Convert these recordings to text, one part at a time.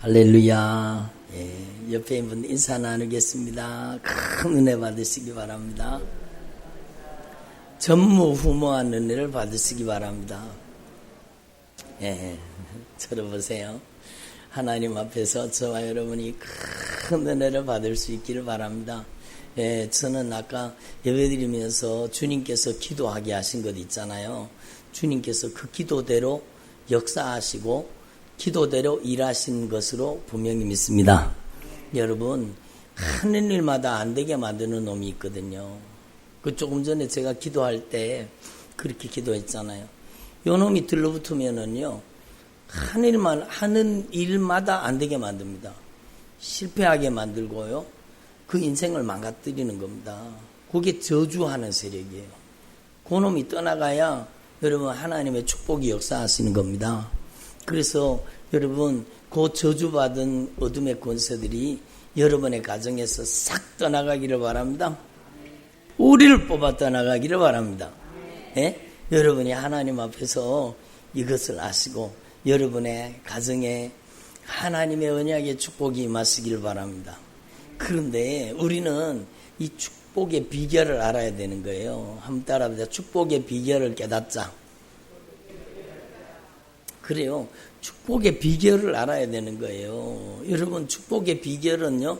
할렐루야. 예, 옆에 있는 분 인사 나누겠습니다. 큰 은혜 받으시기 바랍니다. 전무후무한 은혜를 받으시기 바랍니다. 예, 저를 보세요. 하나님 앞에서 저와 여러분이 큰 은혜를 받을 수 있기를 바랍니다. 예, 저는 아까 예배드리면서 주님께서 기도하게 하신 것 있잖아요. 주님께서 그 기도대로 역사하시고 기도대로 일하신 것으로 분명히 믿습니다. 여러분, 하는 일마다 안 되게 만드는 놈이 있거든요. 그 조금 전에 제가 기도할 때 그렇게 기도했잖아요. 요 놈이 들러붙으면은요, 하는 일마다 안 되게 만듭니다. 실패하게 만들고요, 그 인생을 망가뜨리는 겁니다. 그게 저주하는 세력이에요. 그 놈이 떠나가야 여러분 하나님의 축복이 역사하시는 겁니다. 그래서 여러분 그 저주받은 어둠의 권세들이 여러분의 가정에서 싹 떠나가기를 바랍니다. 우리를 뽑아 떠나가기를 바랍니다. 예? 여러분이 하나님 앞에서 이것을 아시고 여러분의 가정에 하나님의 언약의 축복이 임하시기를 바랍니다. 그런데 우리는 이 축복의 비결을 알아야 되는 거예요. 한번 따라합니다. 축복의 비결을 깨닫자. 그래요. 축복의 비결을 알아야 되는 거예요. 여러분, 축복의 비결은요,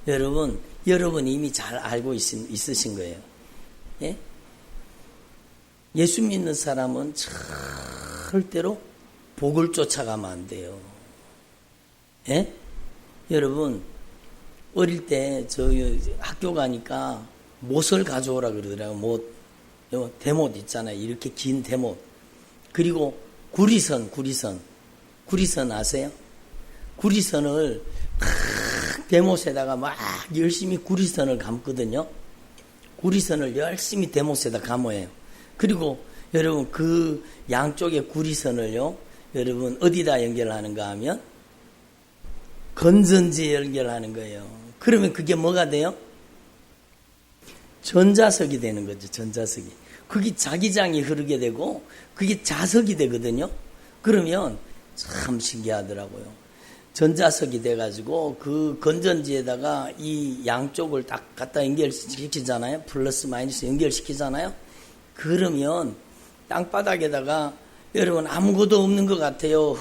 여러분이 이미 잘 알고 있으신 거예요. 예? 예수 믿는 사람은 절대로 복을 쫓아가면 안 돼요. 예? 여러분, 어릴 때 학교 가니까 못을 가져오라 그러더라고요. 못, 대못 있잖아요. 이렇게 긴 대못. 그리고 구리선 아세요? 구리선을 대못에다가 막 열심히 구리선을 감거든요. 구리선을 열심히 대못에다 감아요. 그리고 여러분 그 양쪽의 구리선을요, 여러분 어디다 연결하는가 하면 건전지에 연결하는 거예요. 그러면 그게 뭐가 돼요? 전자석이 되는 거죠. 전자석이. 그게 자기장이 흐르게 되고 그게 자석이 되거든요. 그러면 참 신기하더라고요. 전자석이 돼가지고 그 건전지에다가 이 양쪽을 딱 갖다 연결시키잖아요. 플러스 마이너스 연결시키잖아요. 그러면 땅바닥에다가 여러분 아무것도 없는 것 같아요.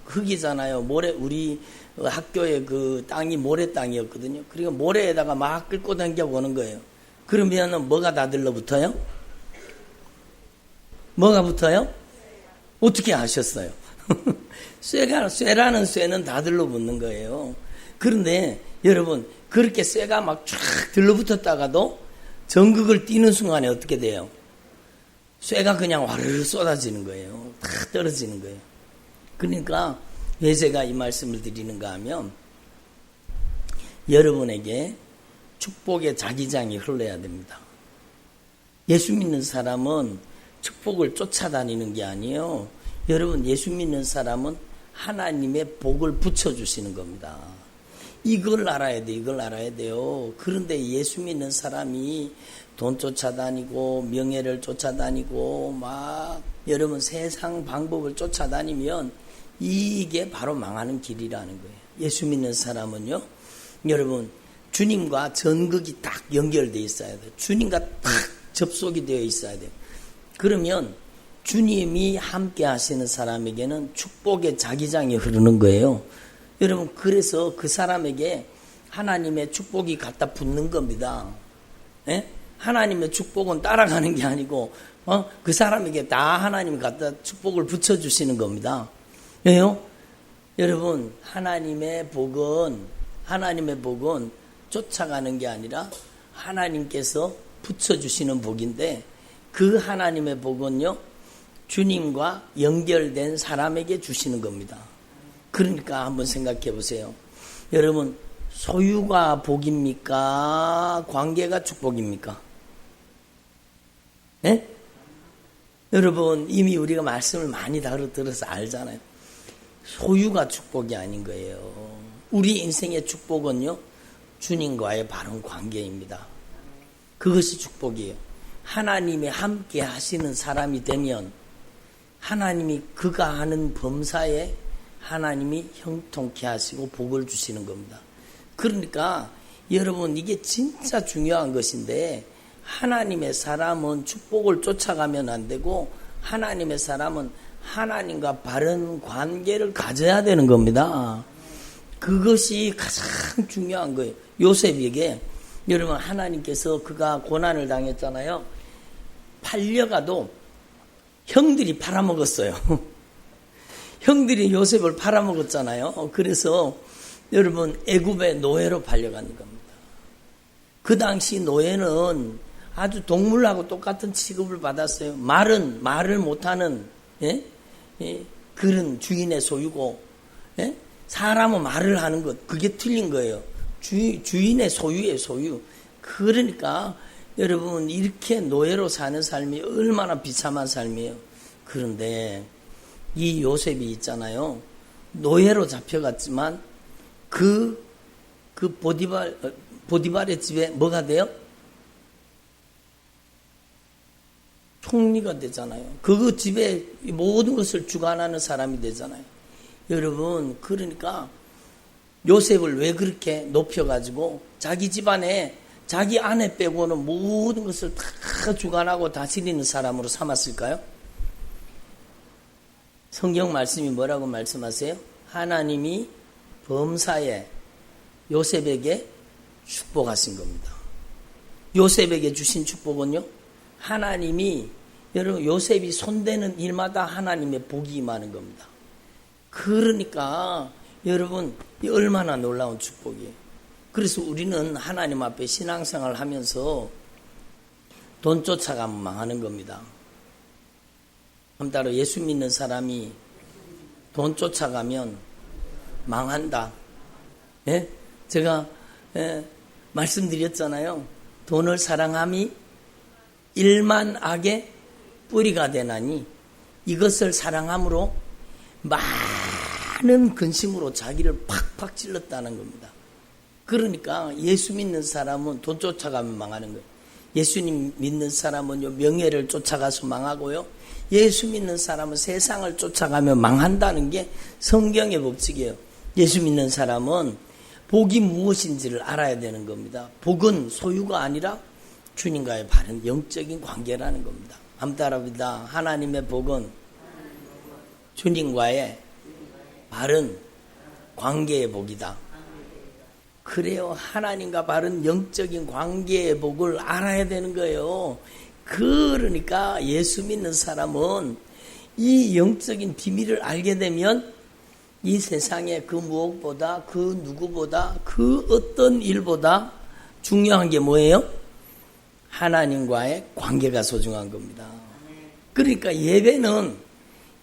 흙이잖아요. 모래, 우리 학교의 그 땅이 모래 땅이었거든요. 그리고 모래에다가 막 끌고 당겨보는 거예요. 그러면 뭐가 다 들러붙어요? 뭐가 붙어요? 어떻게 아셨어요? 쇠라는 쇠는 다 들러붙는 거예요. 그런데 여러분 그렇게 쇠가 막 쫙 들러붙었다가도 전극을 띄는 순간에 어떻게 돼요? 쇠가 그냥 와르르 쏟아지는 거예요. 다 떨어지는 거예요. 그러니까 왜 제가 이 말씀을 드리는가 하면 여러분에게 축복의 자기장이 흘러야 됩니다. 예수 믿는 사람은 축복을 쫓아다니는 게 아니에요. 여러분 예수 믿는 사람은 하나님의 복을 붙여주시는 겁니다. 이걸 알아야 돼요. 이걸 알아야 돼요. 그런데 예수 믿는 사람이 돈 쫓아다니고 명예를 쫓아다니고 막 여러분 세상 방법을 쫓아다니면 이게 바로 망하는 길이라는 거예요. 예수 믿는 사람은요, 여러분 주님과 전극이 딱 연결되어 있어야 돼요. 주님과 딱 접속이 되어 있어야 돼요. 그러면 주님이 함께 하시는 사람에게는 축복의 자기장이 흐르는 거예요. 여러분 그래서 그 사람에게 하나님의 축복이 갖다 붙는 겁니다. 예? 하나님의 축복은 따라가는 게 아니고 그 사람에게 다 하나님이 갖다 축복을 붙여주시는 겁니다. 왜요? 여러분 하나님의 복은 쫓아가는 게 아니라 하나님께서 붙여주시는 복인데 그 하나님의 복은요, 주님과 연결된 사람에게 주시는 겁니다. 그러니까 한번 생각해 보세요. 여러분, 소유가 복입니까? 관계가 축복입니까? 예? 여러분, 이미 우리가 말씀을 많이 들어서 알잖아요. 소유가 축복이 아닌 거예요. 우리 인생의 축복은요, 주님과의 바른 관계입니다. 그것이 축복이에요. 하나님이 함께 하시는 사람이 되면 하나님이 그가 하는 범사에 하나님이 형통케 하시고 복을 주시는 겁니다. 그러니까 여러분 이게 진짜 중요한 것인데 하나님의 사람은 축복을 쫓아가면 안 되고 하나님의 사람은 하나님과 바른 관계를 가져야 되는 겁니다. 그것이 가장 중요한 거예요. 요셉에게 여러분 하나님께서 그가 고난을 당했잖아요. 팔려가도 형들이 팔아먹었어요. 형들이 요셉을 팔아먹었잖아요. 그래서 여러분 애굽의 노예로 팔려가는 겁니다. 그 당시 노예는 아주 동물하고 똑같은 취급을 받았어요. 말을 못하는 그런 주인의 소유고 사람은 말을 하는 것 그게 틀린 거예요. 주인의 소유의 소유. 그러니까 여러분 이렇게 노예로 사는 삶이 얼마나 비참한 삶이에요. 그런데 이 요셉이 있잖아요. 노예로 잡혀갔지만 그 보디발의 집에 뭐가 돼요? 총리가 되잖아요. 그 집에 모든 것을 주관하는 사람이 되잖아요. 여러분 그러니까 요셉을 왜 그렇게 높여가지고 자기 집안에 자기 아내 빼고는 모든 것을 다 주관하고 다스리는 사람으로 삼았을까요? 성경 말씀이 뭐라고 말씀하세요? 하나님이 범사에 요셉에게 축복하신 겁니다. 요셉에게 주신 축복은요? 하나님이 여러분 요셉이 손대는 일마다 하나님의 복이 임하는 겁니다. 그러니까 여러분 얼마나 놀라운 축복이에요. 그래서 우리는 하나님 앞에 신앙생활을 하면서 돈 쫓아가면 망하는 겁니다. 따로 예수 믿는 사람이 돈 쫓아가면 망한다. 예? 제가 말씀드렸잖아요. 돈을 사랑함이 일만 악의 뿌리가 되나니 이것을 사랑함으로 많은 근심으로 자기를 팍팍 찔렀다는 겁니다. 그러니까 예수 믿는 사람은 돈 쫓아가면 망하는 거예요. 예수님 믿는 사람은요 명예를 쫓아가서 망하고요. 예수 믿는 사람은 세상을 쫓아가면 망한다는 게 성경의 법칙이에요. 예수 믿는 사람은 복이 무엇인지를 알아야 되는 겁니다. 복은 소유가 아니라 주님과의 바른 영적인 관계라는 겁니다. 한번 따라합니다. 하나님의 복은 주님과의 바른 관계의 복이다. 그래요. 하나님과 바른 영적인 관계의 복을 알아야 되는 거예요. 그러니까 예수 믿는 사람은 이 영적인 비밀을 알게 되면 이 세상에 그 무엇보다 그 누구보다 그 어떤 일보다 중요한 게 뭐예요? 하나님과의 관계가 소중한 겁니다. 그러니까 예배는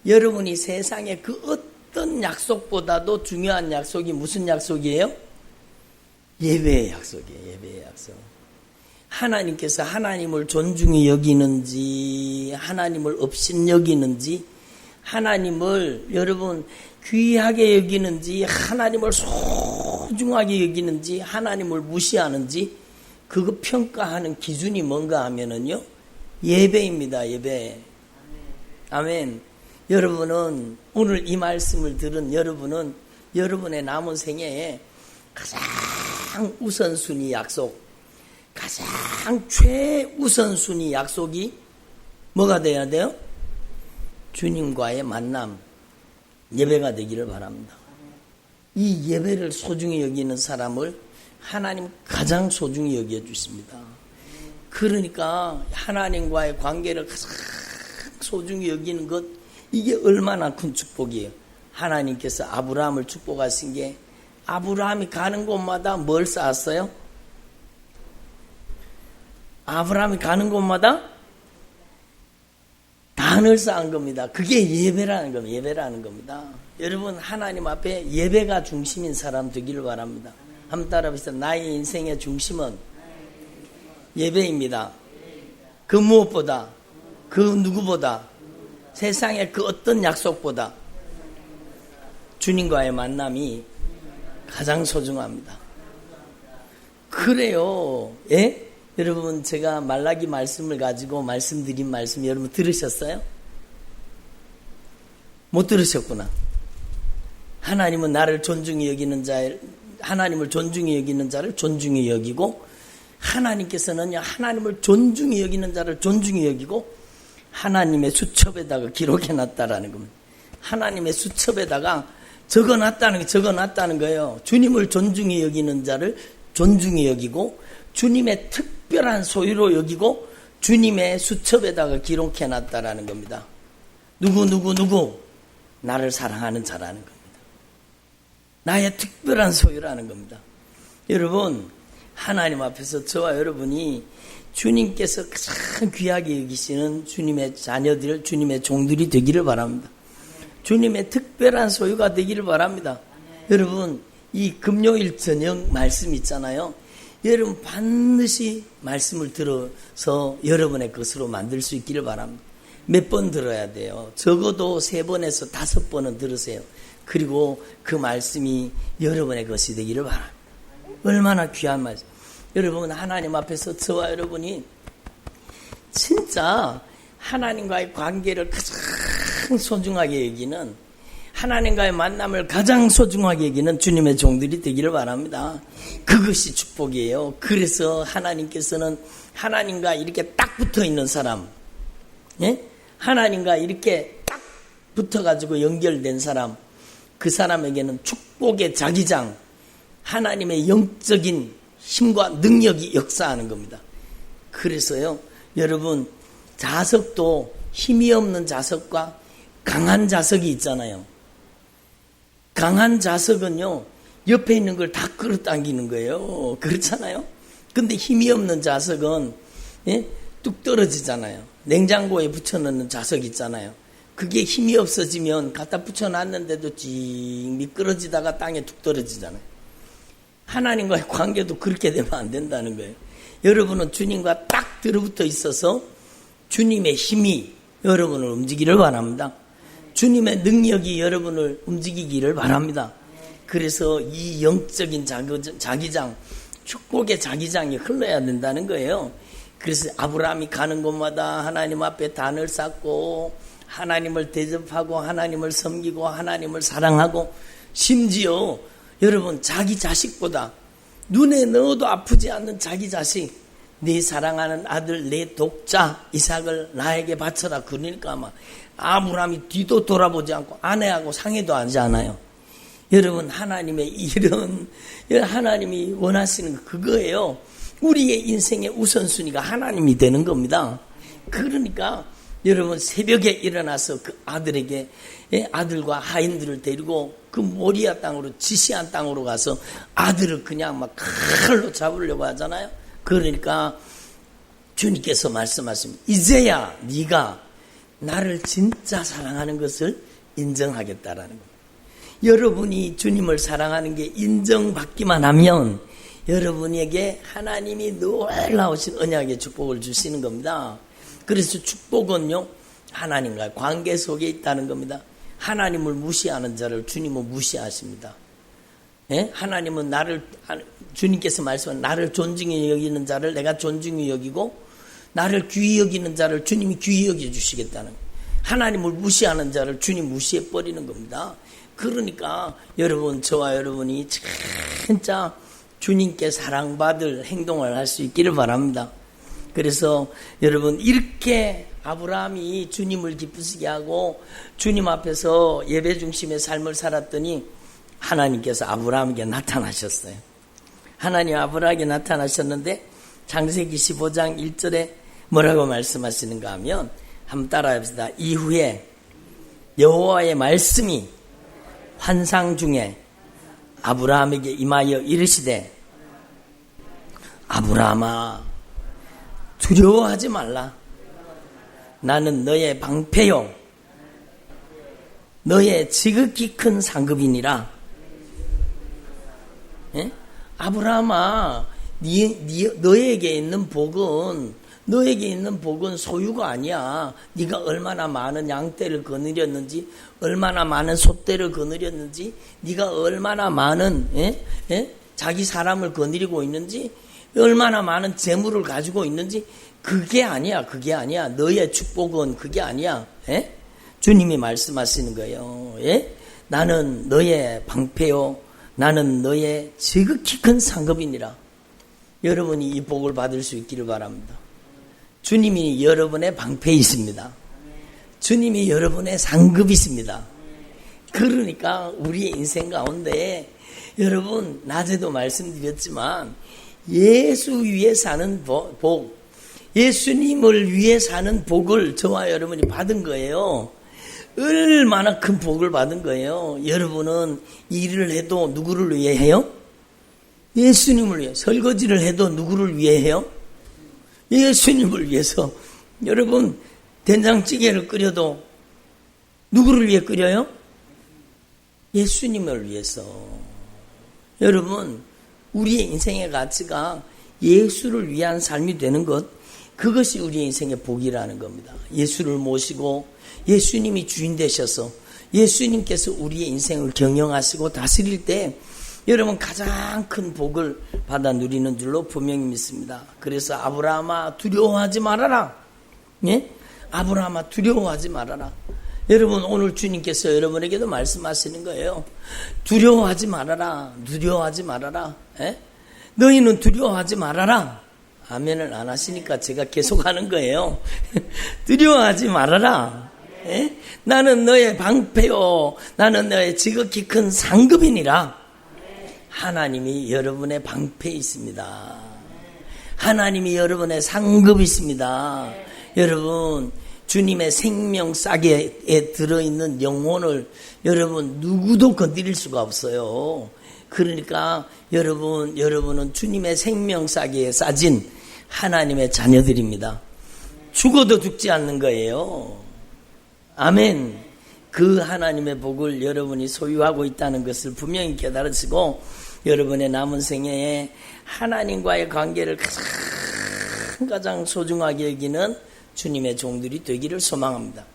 여러분이 세상에 그 어떤 약속보다도 중요한 약속이 무슨 약속이에요? 예배의 약속이에요. 예배의 약속. 하나님께서 하나님을 존중히 여기는지 하나님을 업신 여기는지 하나님을 여러분 귀하게 여기는지 하나님을 소중하게 여기는지 하나님을 무시하는지 그거 평가하는 기준이 뭔가 하면은요 예배입니다. 예배. 아멘. 여러분은 오늘 이 말씀을 들은 여러분은 여러분의 남은 생애에 가장 우선순위 약속, 가장 최우선순위 약속이 뭐가 돼야 돼요? 주님과의 만남, 예배가 되기를 바랍니다. 이 예배를 소중히 여기는 사람을 하나님 가장 소중히 여겨주십니다. 그러니까 하나님과의 관계를 가장 소중히 여기는 것, 이게 얼마나 큰 축복이에요. 하나님께서 아브라함을 축복하신 게 아브라함이 가는 곳마다 뭘 쌓았어요? 아브라함이 가는 곳마다 단을 쌓은 겁니다. 그게 예배라는 겁니다. 예배라는 겁니다. 여러분 하나님 앞에 예배가 중심인 사람 되기를 바랍니다. 한번 따라합시다. 나의 인생의 중심은 예배입니다. 그 무엇보다 그 누구보다 세상의 그 어떤 약속보다 주님과의 만남이 가장 소중합니다. 그래요. 예? 여러분 제가 말라기 말씀을 가지고 말씀드린 말씀 여러분 들으셨어요? 못 들으셨구나. 하나님은 나를 존중히 여기는 하나님을 존중히 여기는 자를 존중히 여기고, 하나님께서는요, 하나님을 존중히 여기는 자를 존중히 여기고, 하나님의 수첩에다가 기록해놨다라는 겁니다. 하나님의 수첩에다가 적어놨다는 거예요. 주님을 존중히 여기는 자를 존중히 여기고, 주님의 특별한 소유로 여기고, 주님의 수첩에다가 기록해놨다라는 겁니다. 누구 나를 사랑하는 자라는 겁니다. 나의 특별한 소유라는 겁니다. 여러분, 하나님 앞에서 저와 여러분이 주님께서 가장 귀하게 여기시는 주님의 자녀들, 주님의 종들이 되기를 바랍니다. 주님의 특별한 소유가 되기를 바랍니다. 여러분, 이 금요일 저녁 말씀 있잖아요. 여러분 반드시 말씀을 들어서 여러분의 것으로 만들 수 있기를 바랍니다. 몇 번 들어야 돼요. 적어도 3번에서 5번은 들으세요. 그리고 그 말씀이 여러분의 것이 되기를 바랍니다. 얼마나 귀한 말씀. 여러분, 하나님 앞에서 저와 여러분이 진짜 하나님과의 관계를 가장 소중하게 여기는, 하나님과의 만남을 가장 소중하게 여기는 주님의 종들이 되기를 바랍니다. 그것이 축복이에요. 그래서 하나님께서는 하나님과 이렇게 딱 붙어 있는 사람, 예? 하나님과 이렇게 딱 붙어가지고 연결된 사람, 그 사람에게는 축복의 자기장, 하나님의 영적인 힘과 능력이 역사하는 겁니다. 그래서요, 여러분, 자석도 힘이 없는 자석과 강한 자석이 있잖아요. 강한 자석은요, 옆에 있는 걸 다 끌어당기는 거예요. 그렇잖아요. 근데 힘이 없는 자석은, 예? 뚝 떨어지잖아요. 냉장고에 붙여놓는 자석 있잖아요. 그게 힘이 없어지면 갖다 붙여놨는데도 찡 미끄러지다가 땅에 뚝 떨어지잖아요. 하나님과의 관계도 그렇게 되면 안 된다는 거예요. 여러분은 주님과 딱 들어붙어 있어서 주님의 힘이 여러분을 움직이기를 바랍니다. 주님의 능력이 여러분을 움직이기를 바랍니다. 그래서 이 영적인 자기장, 축복의 자기장이 흘러야 된다는 거예요. 그래서 아브라함이 가는 곳마다 하나님 앞에 단을 쌓고 하나님을 대접하고 하나님을 섬기고 하나님을 사랑하고, 심지어 여러분 자기 자식보다 눈에 넣어도 아프지 않는 자기 자식, 네 사랑하는 아들 내 독자 이삭을 나에게 바쳐라. 그러니까 아마 아브라함이 뒤도 돌아보지 않고 아내하고 상의도 하지 않아요. 여러분, 하나님의 이런, 하나님이 원하시는 그거예요. 우리의 인생의 우선순위가 하나님이 되는 겁니다. 그러니까 여러분, 새벽에 일어나서 그 아들에게, 아들과 하인들을 데리고 그 모리아 땅으로, 지시한 땅으로 가서 아들을 그냥 막 칼로 잡으려고 하잖아요. 그러니까 주님께서 말씀하십니다. 이제야 네가 나를 진짜 사랑하는 것을 인정하겠다라는 겁니다. 여러분이 주님을 사랑하는 게 인정받기만 하면 여러분에게 하나님이 놀라우신 언약의 축복을 주시는 겁니다. 그래서 축복은요, 하나님과의 관계 속에 있다는 겁니다. 하나님을 무시하는 자를 주님은 무시하십니다. 예? 하나님은 주님께서 말씀하신 나를 존중히 여기는 자를 내가 존중히 여기고, 나를 귀히 여기는 자를 주님이 귀히 여겨 주시겠다는 거예요. 하나님을 무시하는 자를 주님 무시해 버리는 겁니다. 그러니까 여러분, 저와 여러분이 진짜 주님께 사랑받을 행동을 할 수 있기를 바랍니다. 그래서 여러분, 이렇게 아브라함이 주님을 기쁘시게 하고 주님 앞에서 예배 중심의 삶을 살았더니 하나님께서 아브라함에게 나타나셨어요. 하나님 아브라함에게 나타나셨는데 창세기 15장 1절에 뭐라고 말씀하시는가 하면, 한번 따라합시다. 이후에 여호와의 말씀이 환상 중에 아브라함에게 임하여 이르시되, 아브라함아, 두려워하지 말라. 나는 너의 방패요 너의 지극히 큰 상급이니라. 예? 아브라함아, 너에게 있는 복은 소유가 아니야. 네가 얼마나 많은 양떼를 거느렸는지, 얼마나 많은 소떼를 거느렸는지, 네가 얼마나 많은 자기 사람을 거느리고 있는지, 얼마나 많은 재물을 가지고 있는지, 그게 아니야. 너의 축복은 그게 아니야. 주님이 말씀하시는 거예요. 나는 너의 방패요 나는 너의 지극히 큰 상급이니라. 여러분이 이 복을 받을 수 있기를 바랍니다. 주님이 여러분의 방패이십니다. 주님이 여러분의 상급이십니다. 그러니까 우리의 인생 가운데 여러분 낮에도 말씀드렸지만 예수 위에 사는 복, 예수님을 위해 사는 복을 저와 여러분이 받은 거예요. 얼마나 큰 복을 받은 거예요. 여러분은 일을 해도 누구를 위해 해요? 예수님을 위해. 설거지를 해도 누구를 위해 해요? 예수님을 위해서. 여러분 된장찌개를 끓여도 누구를 위해 끓여요? 예수님을 위해서. 여러분 우리의 인생의 가치가 예수를 위한 삶이 되는 것, 그것이 우리의 인생의 복이라는 겁니다. 예수를 모시고 예수님이 주인 되셔서 예수님께서 우리의 인생을 경영하시고 다스릴 때 여러분 가장 큰 복을 받아 누리는 줄로 분명히 믿습니다. 그래서 아브라함아 두려워하지 말아라. 예? 아브라함아 두려워하지 말아라. 여러분 오늘 주님께서 여러분에게도 말씀하시는 거예요. 두려워하지 말아라. 두려워하지 말아라. 예? 너희는 두려워하지 말아라. 아멘을 안 하시니까 제가 계속 하는 거예요. 두려워하지 말아라. 예? 나는 너의 방패요 나는 너의 지극히 큰 상급이니라. 하나님이 여러분의 방패이십니다. 하나님이 여러분의 상급이십니다. 여러분 주님의 생명 싸개에 들어있는 영혼을 여러분 누구도 건드릴 수가 없어요. 그러니까 여러분은 주님의 생명 싸개에 싸진 하나님의 자녀들입니다. 죽어도 죽지 않는 거예요. 아멘. 그 하나님의 복을 여러분이 소유하고 있다는 것을 분명히 깨달으시고 여러분의 남은 생애에 하나님과의 관계를 가장 소중하게 여기는 주님의 종들이 되기를 소망합니다.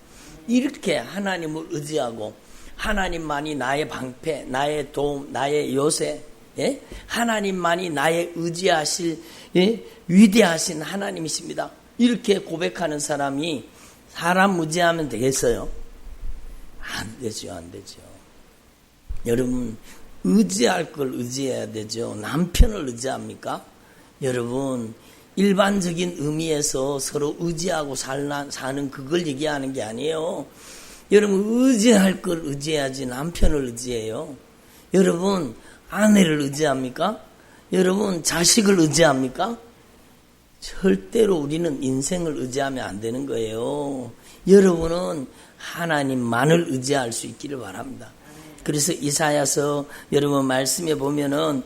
이렇게 하나님을 의지하고 하나님만이 나의 방패, 나의 도움, 나의 요새, 예? 하나님만이 나의 의지하실 위대하신 하나님이십니다. 이렇게 고백하는 사람이 사람 의지하면 되겠어요? 안 되죠, 안 되죠. 여러분 의지할 걸 의지해야 되죠. 남편을 의지합니까? 여러분 일반적인 의미에서 서로 의지하고 사는 그걸 얘기하는 게 아니에요. 여러분 의지할 걸 의지해야지 남편을 의지해요. 여러분 아내를 의지합니까? 여러분 자식을 의지합니까? 절대로 우리는 인생을 의지하면 안 되는 거예요. 여러분은 하나님만을 의지할 수 있기를 바랍니다. 그래서 이사야서 여러분 말씀에 보면은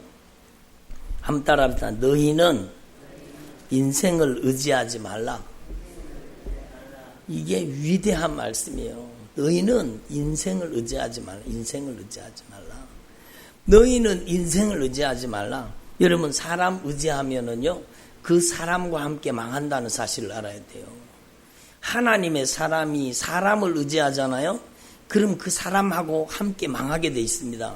한번 따라합시다. 너희는 인생을 의지하지 말라. 이게 위대한 말씀이에요. 너희는 인생을 의지하지 말라. 인생을 의지하지 말라. 너희는 인생을 의지하지 말라. 여러분 사람 의지하면은요 그 사람과 함께 망한다는 사실을 알아야 돼요. 하나님의 사람이 사람을 의지하잖아요. 그럼 그 사람하고 함께 망하게 돼 있습니다.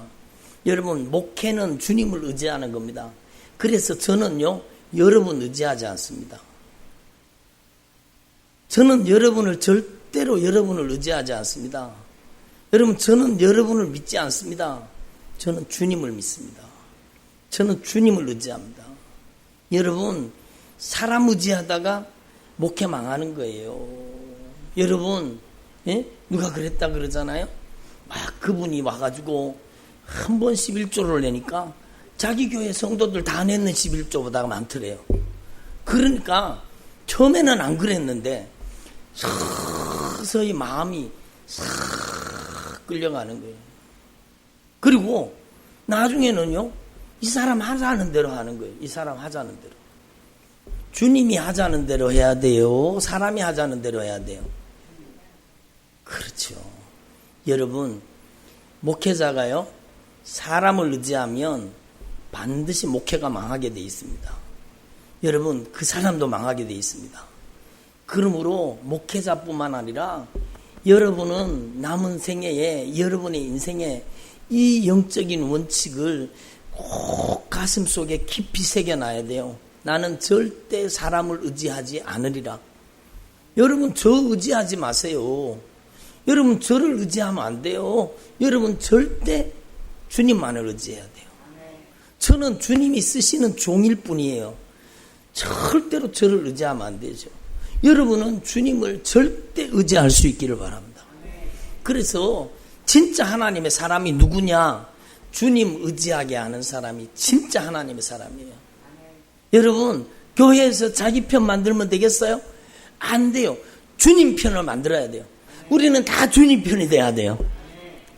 여러분 목회는 주님을 의지하는 겁니다. 그래서 저는요 여러분 의지하지 않습니다. 저는 여러분을 절대로 여러분을 의지하지 않습니다. 여러분 저는 여러분을 믿지 않습니다. 저는 주님을 믿습니다. 저는 주님을 의지합니다. 여러분 사람 의지하다가 목회 망하는 거예요. 여러분 누가 그랬다 그러잖아요. 막 그분이 와가지고 한 번 11조를 내니까 자기 교회 성도들 다 냈는 11조보다 많더래요. 그러니까 처음에는 안 그랬는데 서서히 마음이 싹 끌려가는 거예요. 그리고 나중에는요 이 사람 하자는 대로 하는 거예요. 이 사람 하자는 대로. 주님이 하자는 대로 해야 돼요? 사람이 하자는 대로 해야 돼요? 그렇죠. 여러분 목회자가요 사람을 의지하면 반드시 목회가 망하게 돼 있습니다. 여러분 그 사람도 망하게 돼 있습니다. 그러므로 목회자뿐만 아니라 여러분은 남은 생애에 여러분의 인생에 이 영적인 원칙을 꼭 가슴속에 깊이 새겨놔야 돼요. 나는 절대 사람을 의지하지 않으리라. 여러분 저 의지하지 마세요. 여러분 저를 의지하면 안 돼요. 여러분 절대 주님만을 의지해야 돼요. 저는 주님이 쓰시는 종일 뿐이에요. 절대로 저를 의지하면 안 되죠. 여러분은 주님을 절대 의지할 수 있기를 바랍니다. 그래서 진짜 하나님의 사람이 누구냐? 주님 의지하게 하는 사람이 진짜 하나님의 사람이에요. 여러분 교회에서 자기 편 만들면 되겠어요? 안 돼요. 주님 편을 만들어야 돼요. 우리는 다 주님 편이 돼야 돼요.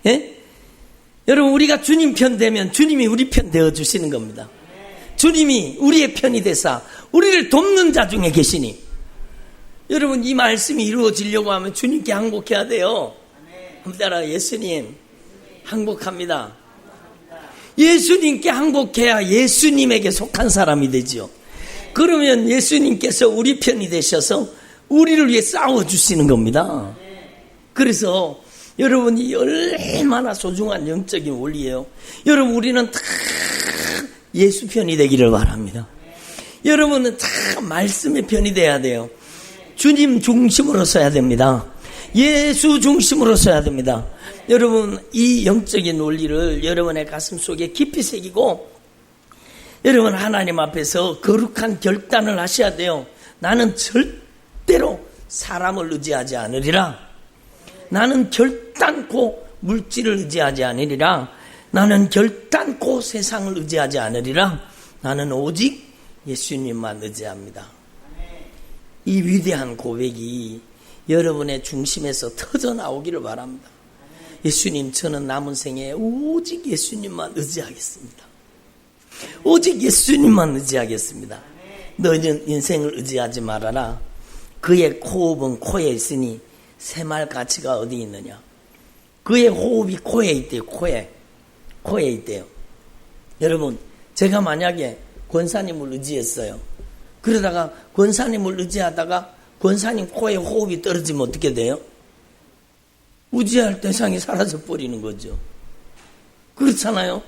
예? 여러분 우리가 주님 편 되면 주님이 우리 편 되어주시는 겁니다. 주님이 우리의 편이 되사 우리를 돕는 자 중에 계시니, 여러분 이 말씀이 이루어지려고 하면 주님께 항복해야 돼요. 한번 따라, 예수님 항복합니다. 예수님께 항복해야 예수님에게 속한 사람이 되죠. 그러면 예수님께서 우리 편이 되셔서 우리를 위해 싸워주시는 겁니다. 그래서 여러분이 얼마나 소중한 영적인 원리예요. 여러분 우리는 다 예수 편이 되기를 바랍니다. 여러분은 다 말씀의 편이 돼야 돼요. 주님 중심으로 서야 됩니다. 예수 중심으로 서야 됩니다. 여러분 이 영적인 원리를 여러분의 가슴 속에 깊이 새기고 여러분 하나님 앞에서 거룩한 결단을 하셔야 돼요. 나는 절대로 사람을 의지하지 않으리라. 나는 결단코 물질을 의지하지 않으리라. 나는 결단코 세상을 의지하지 않으리라. 나는 오직 예수님만 의지합니다. 이 위대한 고백이 여러분의 중심에서 터져 나오기를 바랍니다. 예수님, 저는 남은 생에 오직 예수님만 의지하겠습니다. 오직 예수님만 의지하겠습니다. 너희는 인생을 의지하지 말아라. 그의 호흡은 코에 있으니 새말 가치가 어디 있느냐. 그의 호흡이 코에 있대요. 코에 있대요. 여러분 제가 만약에 권사님을 의지했어요. 그러다가 권사님을 의지하다가 권사님 코에 호흡이 떨어지면 어떻게 돼요? 의지할 대상이 사라져 버리는 거죠. 그렇잖아요.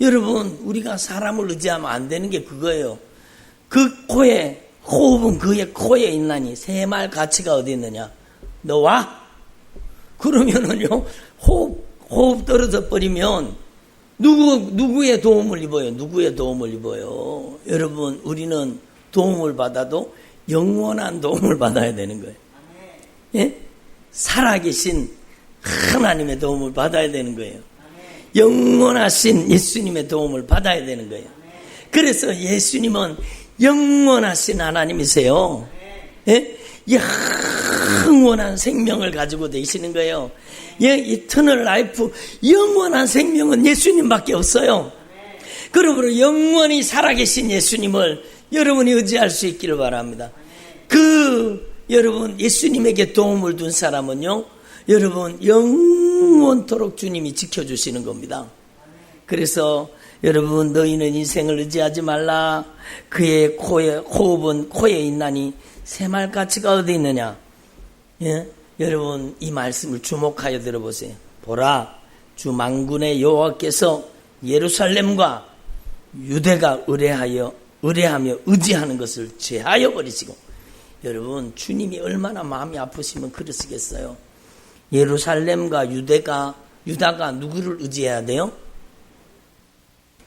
여러분 우리가 사람을 의지하면 안 되는 게 그거예요. 그 코에 호흡은 그의 코에 있나니 새말 가치가 어디 있느냐. 너 와? 그러면은요 호흡 떨어져 버리면 누구의 도움을 입어요? 누구의 도움을 입어요? 여러분 우리는 도움을 받아도 영원한 도움을 받아야 되는 거예요. 예? 살아계신 하나님의 도움을 받아야 되는 거예요. 영원하신 예수님의 도움을 받아야 되는 거예요. 그래서 예수님은 영원하신 하나님이세요. 예? 영원한 생명을 가지고 계시는 거예요. 이터널 라이프, 영원한 생명은 예수님밖에 없어요. 그러므로 영원히 살아계신 예수님을 여러분이 의지할 수 있기를 바랍니다. 여러분 예수님에게 도움을 둔 사람은요, 여러분 영원토록 주님이 지켜주시는 겁니다. 그래서 여러분 너희는 인생을 의지하지 말라. 그의 호흡은 코에 있나니 새말 가치가 어디 있느냐. 예? 여러분 이 말씀을 주목하여 들어보세요. 보라, 주 만군의 여호와께서 예루살렘과 유대가 의뢰하며 의지하는 것을 제하여 버리시고. 여러분 주님이 얼마나 마음이 아프시면 그러시겠어요. 예루살렘과 유다가 누구를 의지해야 돼요?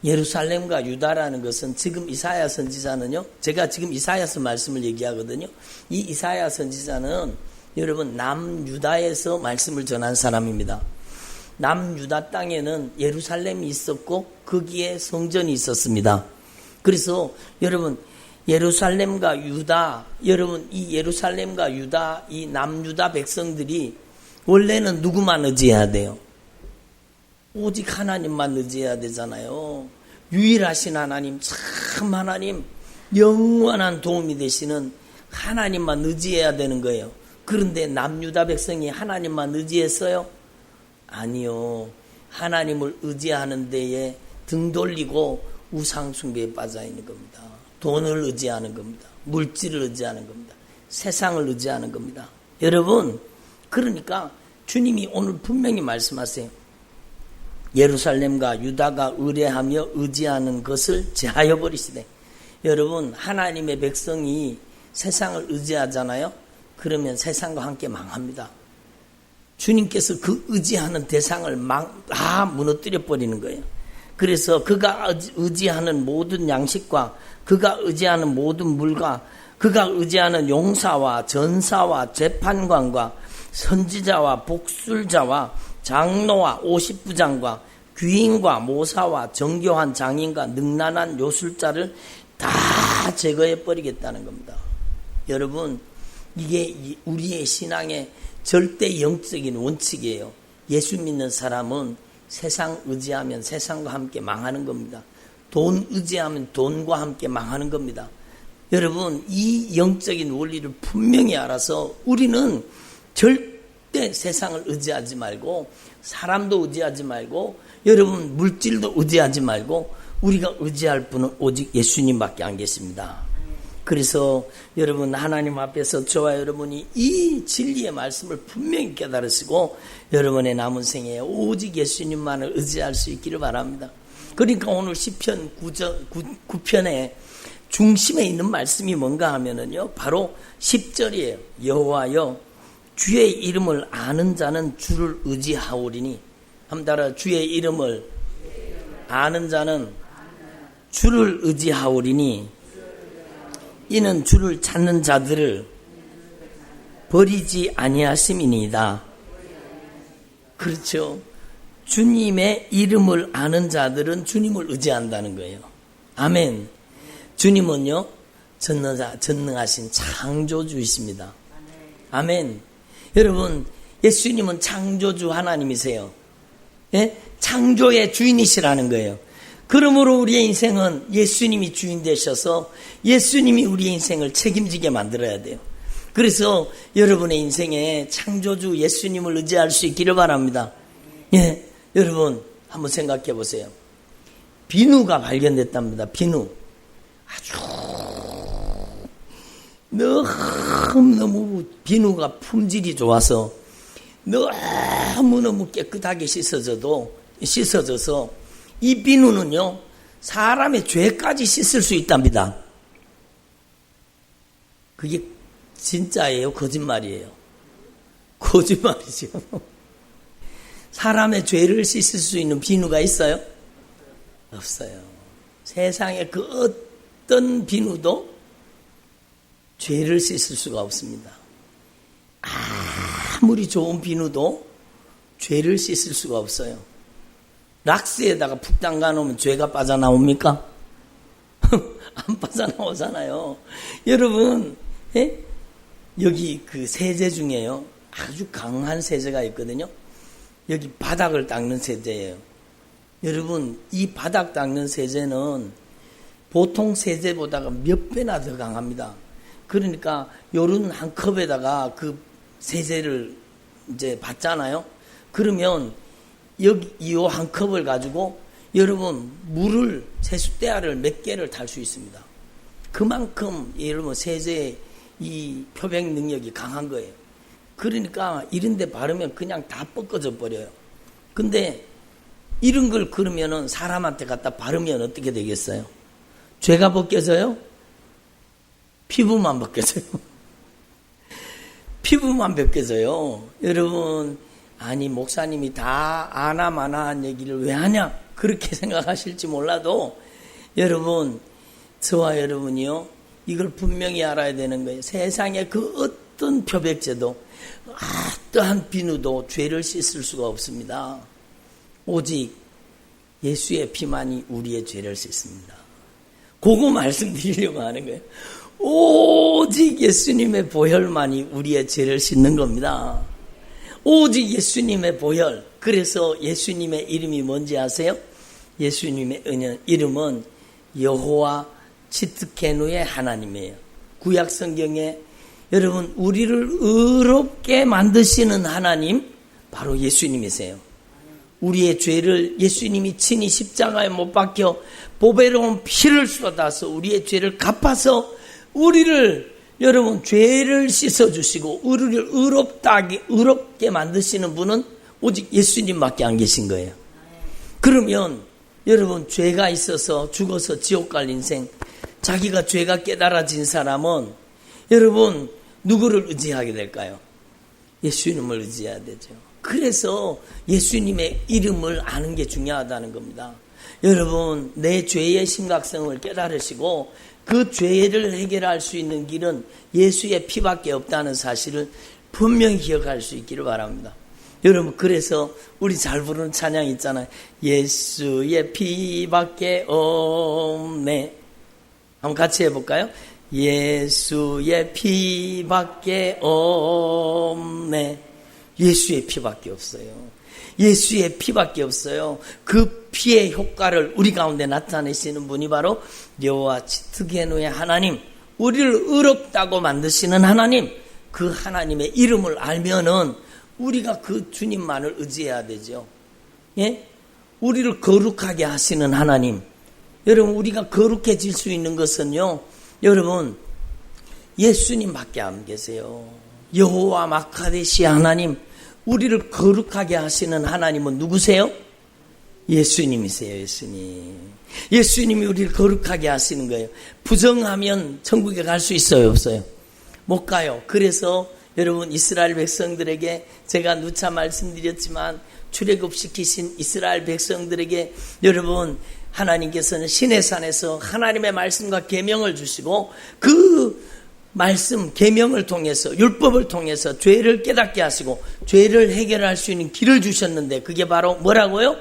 예루살렘과 유다라는 것은 지금 이사야 선지자는요, 제가 지금 이사야서 말씀을 얘기하거든요. 이 이사야 선지자는 여러분 남유다에서 말씀을 전한 사람입니다. 남유다 땅에는 예루살렘이 있었고 거기에 성전이 있었습니다. 그래서 여러분 예루살렘과 유다, 여러분 이 예루살렘과 유다, 이 남유다 백성들이 원래는 누구만 의지해야 돼요? 오직 하나님만 의지해야 되잖아요. 유일하신 하나님, 참 하나님, 영원한 도움이 되시는 하나님만 의지해야 되는 거예요. 그런데 남유다 백성이 하나님만 의지했어요? 아니요. 하나님을 의지하는 데에 등 돌리고 우상 숭배에 빠져 있는 겁니다. 돈을 의지하는 겁니다. 물질을 의지하는 겁니다. 세상을 의지하는 겁니다. 여러분, 그러니까 주님이 오늘 분명히 말씀하세요. 예루살렘과 유다가 의뢰하며 의지하는 것을 제하여 버리시되. 여러분 하나님의 백성이 세상을 의지하잖아요. 그러면 세상과 함께 망합니다. 주님께서 그 의지하는 대상을 다 무너뜨려 버리는 거예요. 그래서 그가 의지하는 모든 양식과 그가 의지하는 모든 물과 그가 의지하는 용사와 전사와 재판관과 선지자와 복술자와 장로와 50부장과 귀인과 모사와 정교한 장인과 능란한 요술자를 다 제거해 버리겠다는 겁니다. 여러분, 이게 우리의 신앙의 절대 영적인 원칙이에요. 예수 믿는 사람은 세상 의지하면 세상과 함께 망하는 겁니다. 돈 의지하면 돈과 함께 망하는 겁니다. 여러분, 이 영적인 원리를 분명히 알아서 우리는 절대 세상을 의지하지 말고 사람도 의지하지 말고 여러분 물질도 의지하지 말고 우리가 의지할 분은 오직 예수님밖에 안 계십니다. 그래서 여러분 하나님 앞에서 저와 여러분이 이 진리의 말씀을 분명히 깨달으시고 여러분의 남은 생에 오직 예수님만을 의지할 수 있기를 바랍니다. 그러니까 오늘 시편 9편의 중심에 있는 말씀이 뭔가 하면은요, 바로 10절이에요. 여호와여, 주의 이름을 아는 자는 주를 의지하오리니. 한번 따라, 주의 이름을 아는 자는 주를 의지하오리니 이는 주를 찾는 자들을 버리지 아니하심이니이다. 그렇죠. 주님의 이름을 아는 자들은 주님을 의지한다는 거예요. 아멘. 주님은요, 전능하신 창조주이십니다. 아멘. 여러분, 예수님은 창조주 하나님이세요. 예? 창조의 주인이시라는 거예요. 그러므로 우리의 인생은 예수님이 주인 되셔서 예수님이 우리의 인생을 책임지게 만들어야 돼요. 그래서 여러분의 인생에 창조주 예수님을 의지할 수 있기를 바랍니다. 예, 여러분 한번 생각해 보세요. 비누가 발견됐답니다. 비누. 아주 너무 비누가 품질이 좋아서 너무너무 깨끗하게 씻어져서 이 비누는요, 사람의 죄까지 씻을 수 있답니다. 그게 진짜예요? 거짓말이에요? 거짓말이죠. 사람의 죄를 씻을 수 있는 비누가 있어요? 없어요. 세상에 그 어떤 비누도 죄를 씻을 수가 없습니다. 아무리 좋은 비누도 죄를 씻을 수가 없어요. 락스에다가 푹 담가 놓으면 죄가 빠져나옵니까? 안 빠져나오잖아요. 여러분, 예? 여기 그 세제 중에요, 아주 강한 세제가 있거든요. 여기 바닥을 닦는 세제예요. 여러분, 이 바닥 닦는 세제는 보통 세제보다가 몇 배나 더 강합니다. 그러니까 요런 한 컵에다가 그 세제를 이제 받잖아요. 그러면 여기 이 한 컵을 가지고 여러분 물을 세숫대야를 몇 개를 탈 수 있습니다. 그만큼 여러분 세제의 이 표백 능력이 강한 거예요. 그러니까 이런 데 바르면 그냥 다 뻗어져 버려요. 근데 이런 걸 그러면은 사람한테 갖다 바르면 어떻게 되겠어요? 죄가 벗겨져요? 피부만 벗겨져요. 피부만 벗겨져요. 여러분, 아니 목사님이 다 아나마나한 얘기를 왜 하냐 그렇게 생각하실지 몰라도 여러분, 저와 여러분이요, 이걸 분명히 알아야 되는 거예요. 세상에 그 어떤 표백제도 어떠한 비누도 죄를 씻을 수가 없습니다. 오직 예수의 피만이 우리의 죄를 씻습니다. 그거 말씀드리려고 하는 거예요. 오직 예수님의 보혈만이 우리의 죄를 씻는 겁니다. 오직 예수님의 보혈. 그래서 예수님의 이름이 뭔지 아세요? 예수님의 이름은 여호와 츠트케누의 하나님이에요. 구약 성경에 여러분 우리를 의롭게 만드시는 하나님 바로 예수님이세요. 우리의 죄를 예수님이 친히 십자가에 못 박혀 보배로운 피를 쏟아서 우리의 죄를 갚아서 우리를 여러분 죄를 씻어주시고 우리를 의롭게 만드시는 분은 오직 예수님밖에 안 계신 거예요. 그러면 여러분 죄가 있어서 죽어서 지옥 갈 인생, 자기가 죄가 깨달아진 사람은 여러분 누구를 의지하게 될까요? 예수님을 의지해야 되죠. 그래서 예수님의 이름을 아는 게 중요하다는 겁니다. 여러분, 내 죄의 심각성을 깨달으시고 그 죄를 해결할 수 있는 길은 예수의 피밖에 없다는 사실을 분명히 기억할 수 있기를 바랍니다. 여러분, 그래서 우리 잘 부르는 찬양 있잖아요. 예수의 피밖에 없네. 한번 같이 해볼까요? 예수의 피밖에 없네. 예수의 피밖에 없어요. 예수의 피밖에 없어요. 그 피의 효과를 우리 가운데 나타내시는 분이 바로 여호와 츠드게노의 하나님, 우리를 의롭다고 만드시는 하나님, 그 하나님의 이름을 알면은 우리가 그 주님만을 의지해야 되죠. 예? 우리를 거룩하게 하시는 하나님. 여러분, 우리가 거룩해질 수 있는 것은요, 여러분, 예수님밖에 안 계세요. 여호와 마카데시 하나님, 우리를 거룩하게 하시는 하나님은 누구세요? 예수님이세요. 예수님. 예수님이 우리를 거룩하게 하시는 거예요. 부정하면 천국에 갈 수 있어요, 없어요? 못 가요. 그래서 여러분, 이스라엘 백성들에게 제가 누차 말씀드렸지만 출애굽시키신 이스라엘 백성들에게 여러분, 하나님께서는 시내산에서 하나님의 말씀과 계명을 주시고 그 말씀, 계명을 통해서, 율법을 통해서 죄를 깨닫게 하시고 죄를 해결할 수 있는 길을 주셨는데 그게 바로 뭐라고요?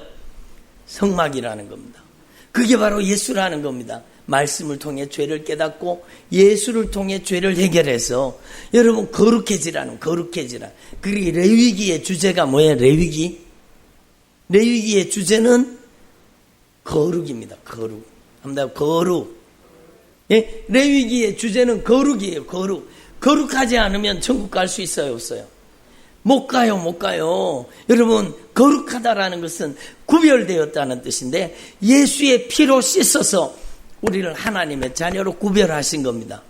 성막이라는 겁니다. 그게 바로 예수라는 겁니다. 말씀을 통해 죄를 깨닫고 예수를 통해 죄를 해결해서 여러분 거룩해지라. 그리고 레위기의 주제가 뭐예요? 레위기의 주제는 거룩입니다. 거룩. 예? 레위기의 주제는 거룩이에요. 거룩하지 않으면 천국 갈 수 있어요, 없어요? 못 가요. 여러분, 거룩하다라는 것은 구별되었다는 뜻인데 예수의 피로 씻어서 우리를 하나님의 자녀로 구별하신 겁니다.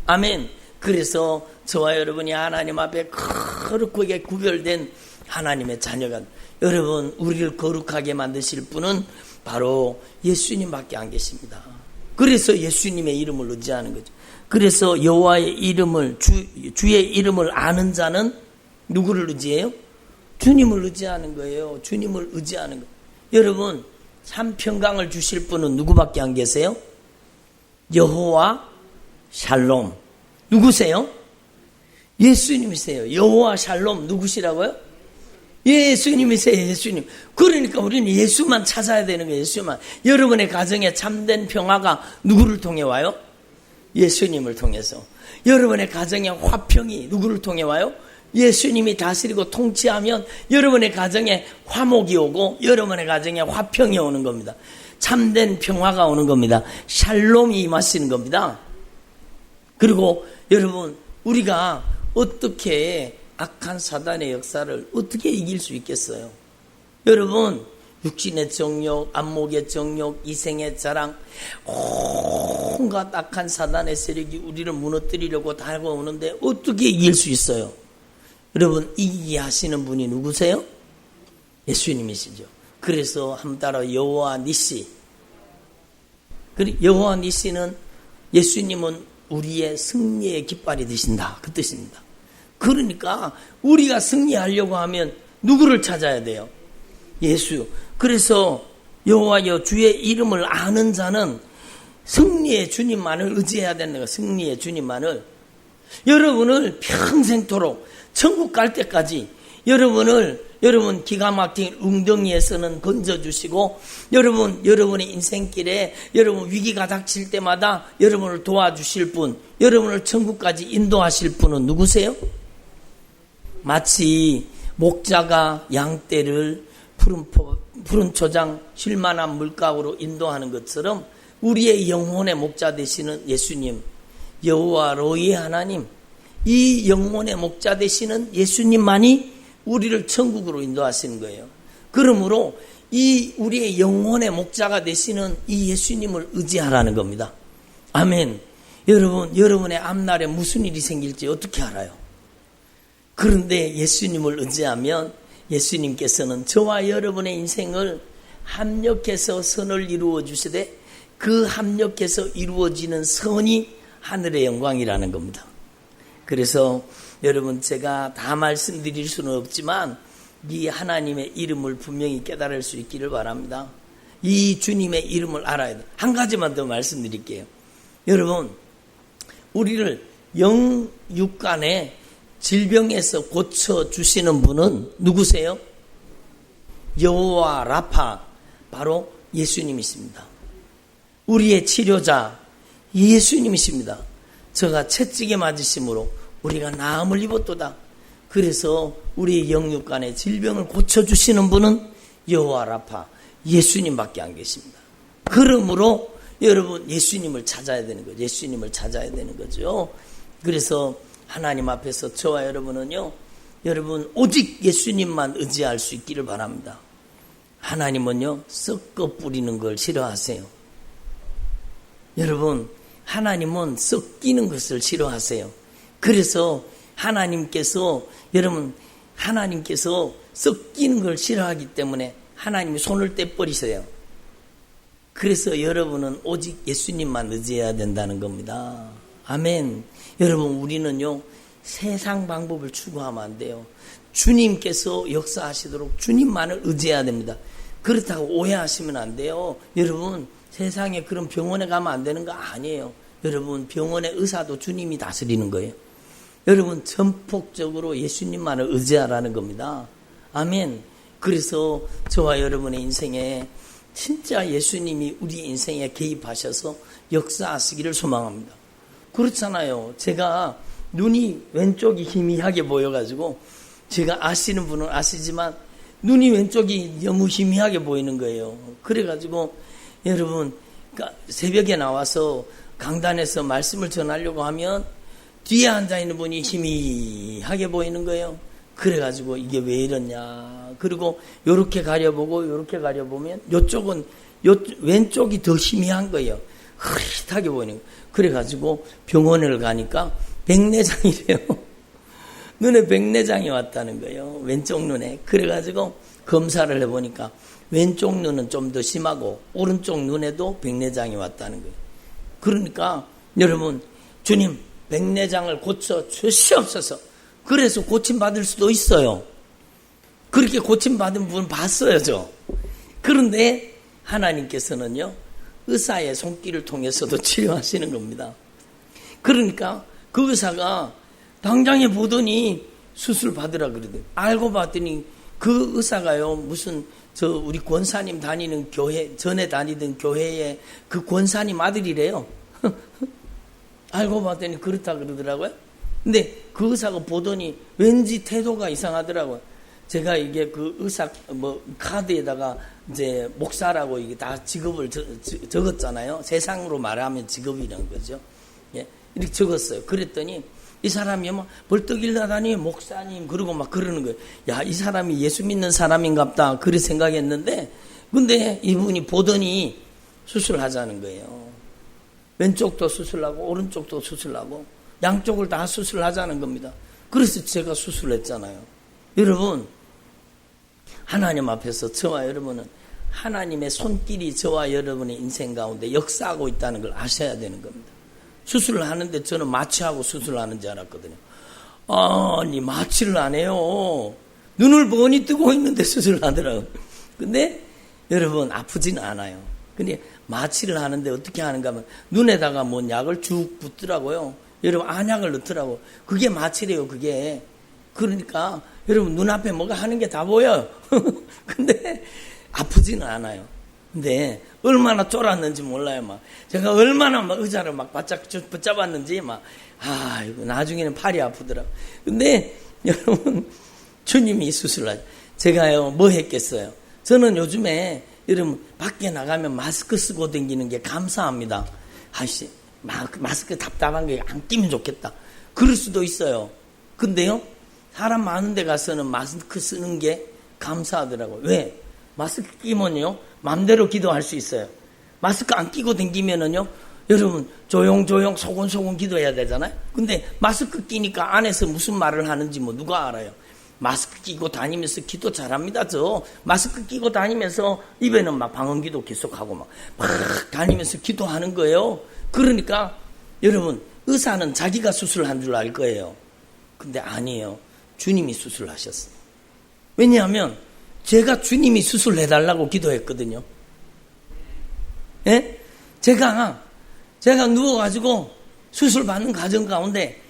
아멘. 그래서 저와 여러분이 하나님 앞에 거룩하게 구별된 하나님의 자녀가, 여러분, 우리를 거룩하게 만드실 분은 바로 예수님밖에 안 계십니다. 그래서 예수님의 이름을 의지하는 거죠. 그래서 여호와의 이름을, 주의 이름을 아는 자는 누구를 의지해요? 주님을 의지하는 거예요. 주님을 의지하는 거예요. 여러분, 참 평강을 주실 분은 누구밖에 안 계세요? 여호와 샬롬. 누구세요? 예수님이세요. 여호와 샬롬 누구시라고요? 예수님이세요. 예수님. 그러니까 우리는 예수만 찾아야 되는 거예요. 예수만. 여러분의 가정에 참된 평화가 누구를 통해 와요? 예수님을 통해서. 여러분의 가정에 화평이 누구를 통해 와요? 예수님이 다스리고 통치하면 여러분의 가정에 화목이 오고 여러분의 가정에 화평이 오는 겁니다. 참된 평화가 오는 겁니다. 샬롬이 임하시는 겁니다. 그리고 여러분, 우리가 어떻게 악한 사단의 역사를 어떻게 이길 수 있겠어요? 여러분, 육신의 정욕, 안목의 정욕, 이생의 자랑, 온갖 악한 사단의 세력이 우리를 무너뜨리려고 다가오는데 어떻게 이길 수 있어요? 여러분, 이기게 하시는 분이 누구세요? 예수님이시죠. 그래서 한번 따라 여호와 니시. 여호와 니시는 예수님은 우리의 승리의 깃발이 되신다, 그 뜻입니다. 그러니까 우리가 승리하려고 하면 누구를 찾아야 돼요? 예수. 그래서 여호와여 주의 이름을 아는 자는 승리의 주님만을 의지해야 되는 거예요. 승리의 주님만을. 여러분을 평생토록 천국 갈 때까지 여러분 기가 막힌 웅덩이에서는 건져주시고 여러분의 인생길에 여러분 위기가 닥칠 때마다 여러분을 도와주실 분, 여러분을 천국까지 인도하실 분은 누구세요? 마치 목자가 양떼를 푸른 초장 쉴만한 물가로 인도하는 것처럼 우리의 영혼의 목자 되시는 예수님, 여호와 로이 하나님, 이 영혼의 목자 되시는 예수님만이 우리를 천국으로 인도하시는 거예요. 그러므로 이 우리의 영혼의 목자가 되시는 이 예수님을 의지하라는 겁니다. 아멘. 여러분의 앞날에 무슨 일이 생길지 어떻게 알아요? 그런데 예수님을 의지하면 예수님께서는 저와 여러분의 인생을 합력해서 선을 이루어 주시되 그 합력해서 이루어지는 선이 하늘의 영광이라는 겁니다. 그래서 여러분, 제가 다 말씀드릴 수는 없지만 이 하나님의 이름을 분명히 깨달을 수 있기를 바랍니다. 이 주님의 이름을 알아야 돼. 한 가지만 더 말씀드릴게요. 여러분, 우리를 영육간의 질병에서 고쳐주시는 분은 누구세요? 여호와 라파, 바로 예수님이십니다. 우리의 치료자 예수님이십니다. 저가 채찍에 맞으심으로 우리가 나음을 입었도다. 그래서 우리의 영육간의 질병을 고쳐주시는 분은 여호와 라파, 예수님밖에 안 계십니다. 그러므로 여러분, 예수님을 찾아야 되는 거죠. 예수님을 찾아야 되는 거죠. 그래서 하나님 앞에서 저와 여러분은요, 여러분 오직 예수님만 의지할 수 있기를 바랍니다. 하나님은요, 썩어 뿌리는 걸 싫어하세요. 여러분, 하나님은 썩기는 것을 싫어하세요. 그래서 하나님께서 썩기는 걸 싫어하기 때문에 하나님이 손을 떼버리세요. 그래서 여러분은 오직 예수님만 의지해야 된다는 겁니다. 아멘. 여러분, 우리는요, 세상 방법을 추구하면 안 돼요. 주님께서 역사하시도록 주님만을 의지해야 됩니다. 그렇다고 오해하시면 안 돼요. 여러분, 세상에 그런 병원에 가면 안 되는 거 아니에요. 여러분, 병원의 의사도 주님이 다스리는 거예요. 여러분, 전폭적으로 예수님만을 의지하라는 겁니다. 아멘. 그래서 저와 여러분의 인생에 진짜 예수님이 우리 인생에 개입하셔서 역사하시기를 소망합니다. 그렇잖아요. 제가 눈이 왼쪽이 희미하게 보여가지고, 제가 아시는 분은 아시지만 눈이 왼쪽이 너무 희미하게 보이는 거예요. 그래가지고 여러분, 새벽에 나와서 강단에서 말씀을 전하려고 하면 뒤에 앉아있는 분이 희미하게 보이는 거예요. 그래가지고 이게 왜 이러냐. 그리고 요렇게 가려보고 요렇게 가려보면 왼쪽이 더 희미한 거예요. 흐릿하게 보이는 거예요. 그래가지고 병원을 가니까 백내장이래요. 눈에 백내장이 왔다는 거예요. 왼쪽 눈에. 그래가지고 검사를 해보니까 왼쪽 눈은 좀 더 심하고 오른쪽 눈에도 백내장이 왔다는 거예요. 그러니까 여러분, 주님 백내장을 고쳐 주시옵소서. 그래서 고침받을 수도 있어요. 그렇게 고침받은 분 봤어요, 저. 그런데 하나님께서는요, 의사의 손길을 통해서도 치료하시는 겁니다. 그러니까 그 의사가 당장에 보더니 수술 받으라 그러더니, 알고 봤더니 그 의사가요, 무슨 우리 권사님 다니는 교회, 전에 다니던 교회의 그 권사님 아들이래요. 알고 봤더니 그렇다 그러더라고요. 근데 그 의사가 보더니 왠지 태도가 이상하더라고요. 제가 이게 그 의사 카드에다가 이제 목사라고 이게 다 직업을 적었잖아요. 세상으로 말하면 직업이라는 거죠. 예, 이렇게 적었어요. 그랬더니 이 사람이 막 벌떡 일어나다니 목사님 그러고 막 그러는 거예요. 야, 이 사람이 예수 믿는 사람인갑다. 그래 생각했는데, 근데 이분이 보더니 수술하자는 거예요. 왼쪽도 수술하고 오른쪽도 수술하고 양쪽을 다 수술하자는 겁니다. 그래서 제가 수술했잖아요. 여러분, 하나님 앞에서 저와 여러분은 하나님의 손길이 저와 여러분의 인생 가운데 역사하고 있다는 걸 아셔야 되는 겁니다. 수술을 하는데 저는 마취하고 수술하는 줄 알았거든요. 아니, 마취를 안 해요. 눈을 뻔히 뜨고 있는데 수술을 하더라고요. 근데 여러분, 아프지는 않아요. 근데 마취를 하는데 어떻게 하는가 하면 눈에다가 뭔 약을 쭉 붓더라고요. 여러분, 안약을 넣더라고요. 그게 마취래요, 그게. 그러니까 여러분, 눈앞에 뭐가 하는 게 다 보여요. 근데 아프지는 않아요. 근데 얼마나 쫄았는지 몰라요. 막 제가 얼마나 막 의자를 막 바짝 붙잡았는지 이거 나중에는 팔이 아프더라고. 근데 여러분, 주님이 수술을 하죠. 제가요, 뭐 했겠어요? 저는 요즘에 여러분 밖에 나가면 마스크 쓰고 다니는 게 감사합니다. 마스크 답답한 게 안 끼면 좋겠다. 그럴 수도 있어요. 근데요, 사람 많은 데 가서는 마스크 쓰는 게 감사하더라고요. 왜? 마스크 끼면요, 마음대로 기도할 수 있어요. 마스크 안 끼고 다니면은요, 여러분 조용조용 소곤소곤 기도해야 되잖아요. 근데 마스크 끼니까 안에서 무슨 말을 하는지 누가 알아요? 마스크 끼고 다니면서 기도 잘합니다. 저 마스크 끼고 다니면서 입에는 막 방언기도 계속하고 막 다니면서 기도하는 거예요. 그러니까 여러분, 의사는 자기가 수술한 줄 알 거예요. 근데 아니에요. 주님이 수술하셨어요. 왜냐하면 제가 주님이 수술해달라고 기도했거든요. 예? 제가 누워가지고 수술 받는 과정 가운데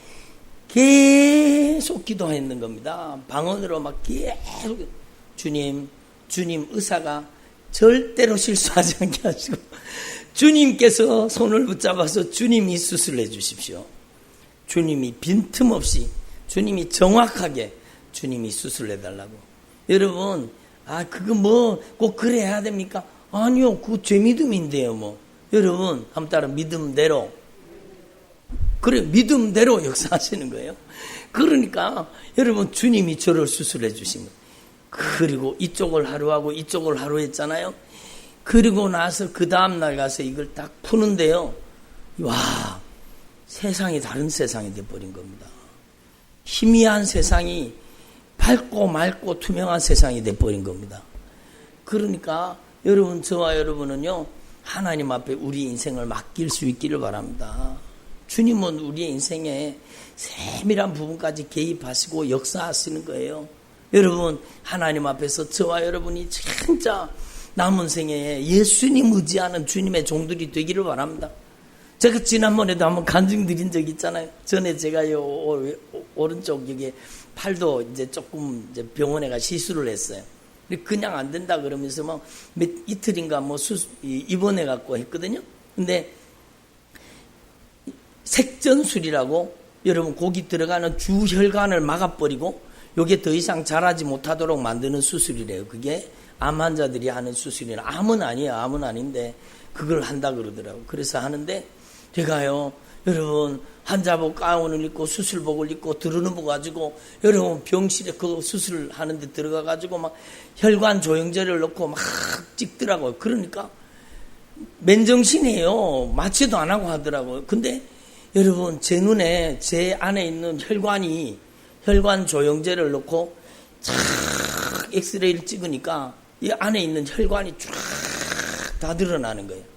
계속 기도했는 겁니다. 방언으로 막 계속 주님 의사가 절대로 실수하지 않게 하시고 주님께서 손을 붙잡아서 주님이 수술해 주십시오. 주님이 빈틈없이 주님이 정확하게 주님이 수술해 달라고. 여러분 그거 뭐 꼭 그래야 됩니까? 아니요, 그거 제 믿음인데요. 뭐 여러분 한번 따라 믿음대로. 그래, 믿음대로 역사하시는 거예요. 그러니까 여러분 주님이 저를 수술해 주신 거예요. 그리고 이쪽을 하루 하고 이쪽을 하루 했잖아요. 그리고 나서 그 다음날 가서 이걸 딱 푸는데요. 와, 세상이 다른 세상이 돼버린 겁니다. 희미한 세상이 밝고 맑고 투명한 세상이 돼버린 겁니다. 그러니까 여러분, 저와 여러분은요, 하나님 앞에 우리 인생을 맡길 수 있기를 바랍니다. 주님은 우리의 인생에 세밀한 부분까지 개입하시고 역사하시는 거예요. 여러분, 하나님 앞에서 저와 여러분이 진짜 남은 생애에 예수님 의지하는 주님의 종들이 되기를 바랍니다. 제가 지난번에도 한번 간증드린 적 있잖아요. 전에 제가요, 오른쪽 여기 팔도 이제 조금 이제 병원에 가 시술을 했어요. 그냥 안 된다 그러면서 막 이틀인가 입원해 갖고 했거든요. 근데 색전술이라고 여러분 거기 들어가는 주혈관을 막아버리고 요게 더 이상 자라지 못하도록 만드는 수술이래요. 그게 암 환자들이 하는 수술이라. 암은 아니에요. 암은 아닌데 그걸 한다 그러더라고요. 그래서 하는데 제가요, 여러분 환자복 가운을 입고 수술복을 입고 들어누워 가지고 여러분 병실에 그 수술하는데 들어가 가지고 막 혈관 조영제를 넣고 막 찍더라고요. 그러니까 맨정신이에요. 마취도 안 하고 하더라고요. 근데 여러분 제 눈에 제 안에 있는 혈관 조영제를 넣고 쫙 엑스레이를 찍으니까 이 안에 있는 혈관이 쫙 다 드러나는 거예요.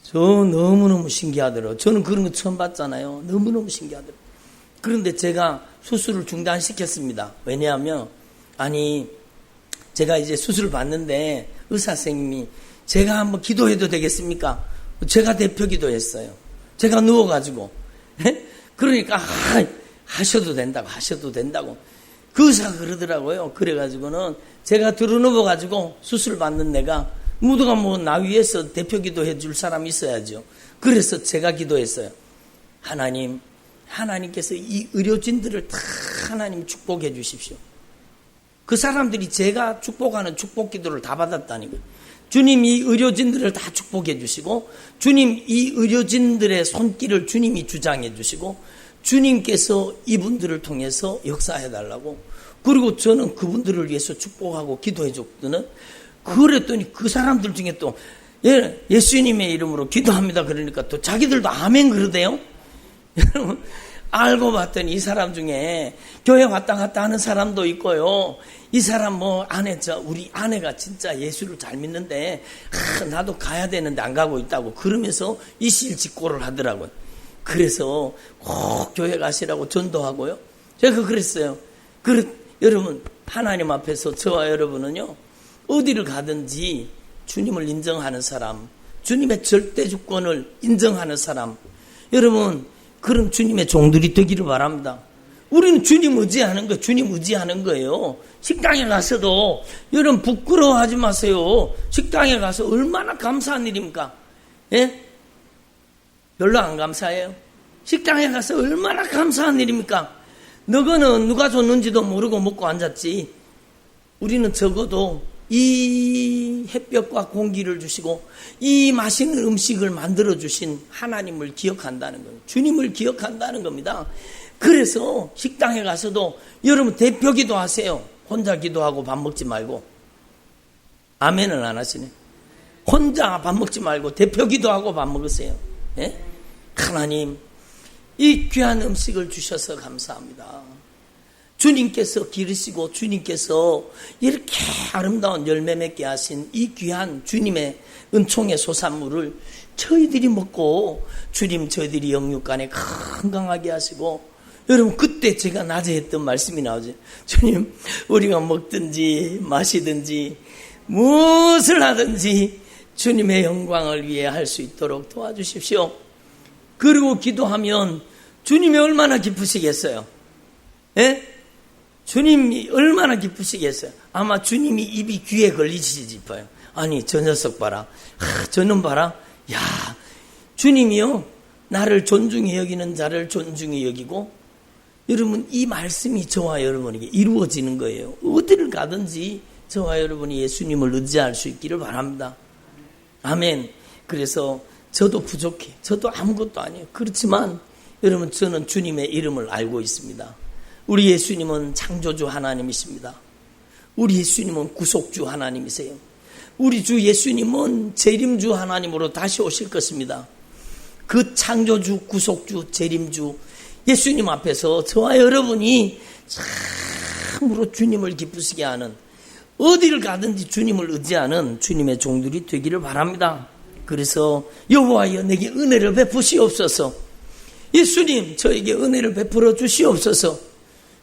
저 너무너무 신기하더라고요. 저는 그런 거 처음 봤잖아요. 너무너무 신기하더라고요. 그런데 제가 수술을 중단시켰습니다. 왜냐하면 제가 이제 수술을 받는데 의사 선생님이 제가 한번 기도해도 되겠습니까? 제가 대표 기도했어요. 제가 누워가지고. 그러니까 하셔도 된다고. 그 의사가 그러더라고요. 그래가지고는 제가 들어누워가지고 수술 받는 내가 누가 나 위에서 대표 기도해 줄 사람이 있어야죠. 그래서 제가 기도했어요. 하나님께서 이 의료진들을 다 하나님 축복해 주십시오. 그 사람들이 제가 축복하는 축복 기도를 다 받았다는 거예요. 주님 이 의료진들을 다 축복해 주시고 주님 이 의료진들의 손길을 주님이 주장해 주시고 주님께서 이분들을 통해서 역사해 달라고. 그리고 저는 그분들을 위해서 축복하고 기도해 줬더니 그랬더니 그 사람들 중에 또 예수님의 이름으로 기도합니다. 그러니까 또 자기들도 아멘 그러대요. 여러분 알고 봤더니 이 사람 중에 교회 왔다 갔다 하는 사람도 있고요. 이 사람 우리 아내가 진짜 예수를 잘 믿는데 나도 가야 되는데 안 가고 있다고 그러면서 이실직고를 하더라고요. 그래서 꼭 교회 가시라고 전도하고요. 제가 그랬어요. 여러분 하나님 앞에서 저와 여러분은요. 어디를 가든지 주님을 인정하는 사람, 주님의 절대 주권을 인정하는 사람, 여러분 그런 주님의 종들이 되기를 바랍니다. 우리는 주님 의지하는 거예요. 식당에 가서도 여러분 부끄러워하지 마세요. 식당에 가서 얼마나 감사한 일입니까? 예? 별로 안 감사해요. 식당에 가서 얼마나 감사한 일입니까? 너거는 누가 줬는지도 모르고 먹고 앉았지. 우리는 적어도 이 햇볕과 공기를 주시고 이 맛있는 음식을 만들어주신 하나님을 기억한다는 거예요. 주님을 기억한다는 겁니다. 그래서 식당에 가서도 여러분 대표 기도하세요. 혼자 기도하고 밥 먹지 말고. 아멘은 안 하시네. 혼자 밥 먹지 말고 대표 기도하고 밥 먹으세요. 예? 하나님 이 귀한 음식을 주셔서 감사합니다. 주님께서 기르시고 주님께서 이렇게 아름다운 열매 맺게 하신 이 귀한 주님의 은총의 소산물을 저희들이 먹고 주님 저희들이 영육간에 건강하게 하시고 여러분, 그때 제가 낮에 했던 말씀이 나오죠. 주님, 우리가 먹든지 마시든지 무엇을 하든지 주님의 영광을 위해 할 수 있도록 도와주십시오. 그리고 기도하면 주님이 얼마나 기쁘시겠어요? 예? 주님이 얼마나 기쁘시겠어요? 아마 주님이 입이 귀에 걸리시지 싶어요. 아니, 저 녀석 봐라. 저놈 봐라. 야, 주님이요, 나를 존중히 여기는 자를 존중히 여기고, 여러분, 이 말씀이 저와 여러분에게 이루어지는 거예요. 어디를 가든지 저와 여러분이 예수님을 의지할 수 있기를 바랍니다. 아멘. 그래서 저도 부족해. 저도 아무것도 아니에요. 그렇지만 여러분, 저는 주님의 이름을 알고 있습니다. 우리 예수님은 창조주 하나님이십니다. 우리 예수님은 구속주 하나님이세요. 우리 주 예수님은 재림주 하나님으로 다시 오실 것입니다. 그 창조주, 구속주, 재림주 예수님 앞에서 저와 여러분이 참으로 주님을 기쁘시게 하는, 어디를 가든지 주님을 의지하는 주님의 종들이 되기를 바랍니다. 그래서 여호와여 내게 은혜를 베푸시옵소서. 예수님 저에게 은혜를 베풀어 주시옵소서.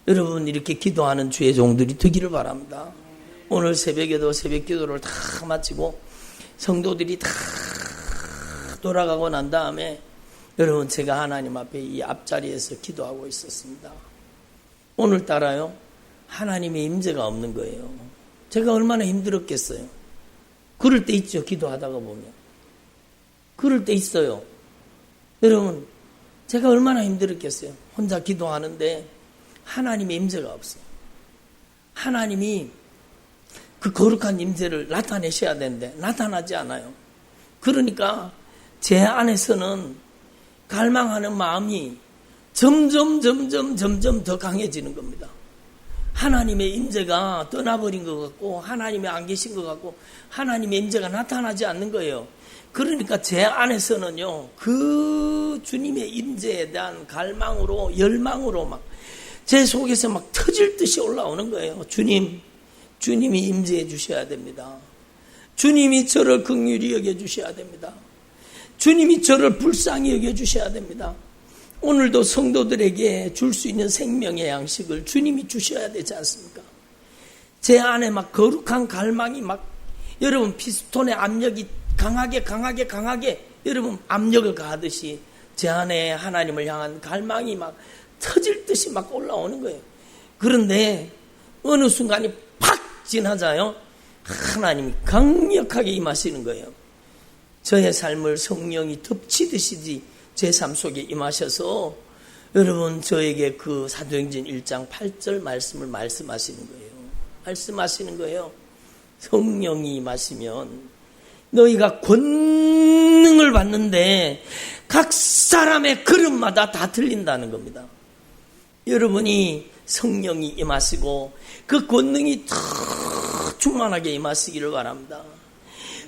여러분, 이렇게 기도하는 주의 종들이 되기를 바랍니다. 오늘 새벽에도 새벽 기도를 다 마치고 성도들이 다 돌아가고 난 다음에 여러분, 제가 하나님 앞에 이 앞자리에서 기도하고 있었습니다. 오늘따라요, 하나님의 임재가 없는 거예요. 제가 얼마나 힘들었겠어요. 그럴 때 있죠, 기도하다가 보면. 그럴 때 있어요. 여러분, 제가 얼마나 힘들었겠어요. 혼자 기도하는데 하나님의 임재가 없어요. 하나님이 그 거룩한 임재를 나타내셔야 되는데 나타나지 않아요. 그러니까 제 안에서는 갈망하는 마음이 점점 더 강해지는 겁니다. 하나님의 임재가 떠나버린 것 같고, 하나님이 안 계신 것 같고, 하나님의 임재가 나타나지 않는 거예요. 그러니까 제 안에서는요, 그 주님의 임재에 대한 갈망으로, 열망으로 막 제 속에서 막 터질 듯이 올라오는 거예요. 주님이 임재해 주셔야 됩니다. 주님이 저를 긍휼히 여겨 주셔야 됩니다. 주님이 저를 불쌍히 여겨 주셔야 됩니다. 오늘도 성도들에게 줄 수 있는 생명의 양식을 주님이 주셔야 되지 않습니까? 제 안에 막 거룩한 갈망이 막, 여러분, 피스톤의 압력이 강하게 여러분 압력을 가하듯이 제 안에 하나님을 향한 갈망이 막 터질 듯이 막 올라오는 거예요. 그런데 어느 순간이 팍 지나자요, 하나님이 강력하게 임하시는 거예요. 저의 삶을 성령이 덮치듯이 제 삶 속에 임하셔서 여러분, 저에게 그 사도행전 1장 8절 말씀을 말씀하시는 거예요. 성령이 임하시면 너희가 권능을 받는데 각 사람의 걸음마다 다 틀린다는 겁니다. 여러분이 성령이 임하시고 그 권능이 더 충만하게 임하시기를 바랍니다.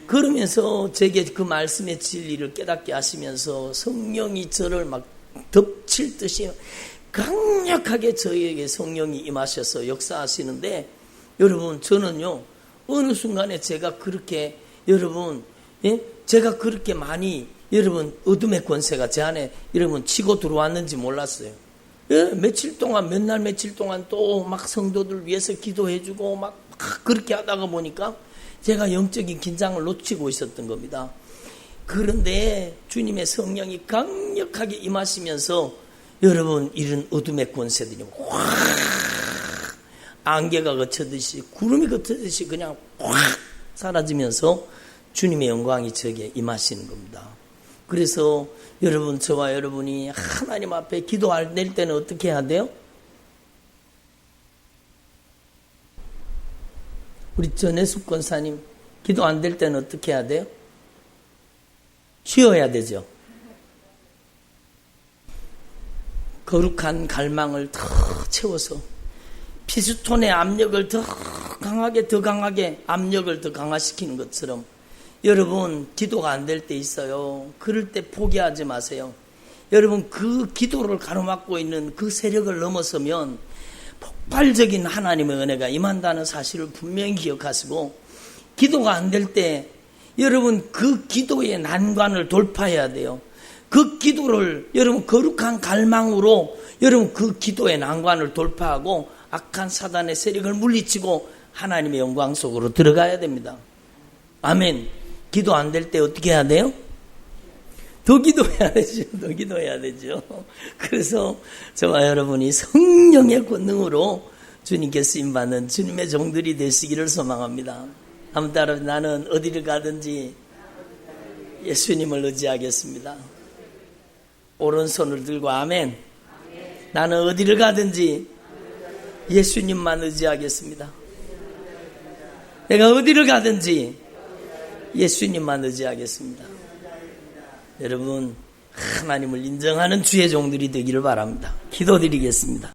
그러면서 제게 그 말씀의 진리를 깨닫게 하시면서 성령이 저를 막 덮칠 듯이 강력하게 저에게 성령이 임하셔서 역사하시는데, 여러분, 저는요, 어느 순간에 제가 그렇게, 여러분, 제가 그렇게 많이, 여러분, 어둠의 권세가 제 안에 여러분 치고 들어왔는지 몰랐어요. 며칠 동안, 몇 날 며칠 동안 또 막 성도들 위해서 기도해주고 막 그렇게 하다가 보니까 제가 영적인 긴장을 놓치고 있었던 겁니다. 그런데 주님의 성령이 강력하게 임하시면서 여러분, 이런 어둠의 권세들이 확 안개가 걷혀듯이, 구름이 걷혀듯이 그냥 확 사라지면서 주님의 영광이 저에게 임하시는 겁니다. 그래서 여러분, 저와 여러분이 하나님 앞에 기도할 때는 어떻게 해야 돼요? 우리 전혜숙 권사님, 기도 안 될 때는 어떻게 해야 돼요? 쉬어야 되죠. 거룩한 갈망을 더 채워서 피스톤의 압력을 더 강하게 압력을 더 강화시키는 것처럼, 여러분, 기도가 안 될 때 있어요. 그럴 때 포기하지 마세요. 여러분, 그 기도를 가로막고 있는 그 세력을 넘어서면 폭발적인 하나님의 은혜가 임한다는 사실을 분명히 기억하시고, 기도가 안 될 때 여러분, 그 기도의 난관을 돌파해야 돼요. 그 기도를 여러분 거룩한 갈망으로 여러분 그 기도의 난관을 돌파하고 악한 사단의 세력을 물리치고 하나님의 영광 속으로 들어가야 됩니다. 아멘. 기도 안 될 때 어떻게 해야 돼요? 더 기도해야 되죠. 더 기도해야 되죠. 그래서 저와 여러분이 성령의 권능으로 주님께 쓰임받는 주님의 종들이 되시기를 소망합니다. 한번 따라 나는 어디를 가든지 예수님을 의지하겠습니다. 오른손을 들고 아멘. 나는 어디를 가든지 예수님만 의지하겠습니다. 내가 어디를 가든지 예수님만 의지하겠습니다. 여러분 하나님을 인정하는 주의 종들이 되기를 바랍니다. 기도드리겠습니다.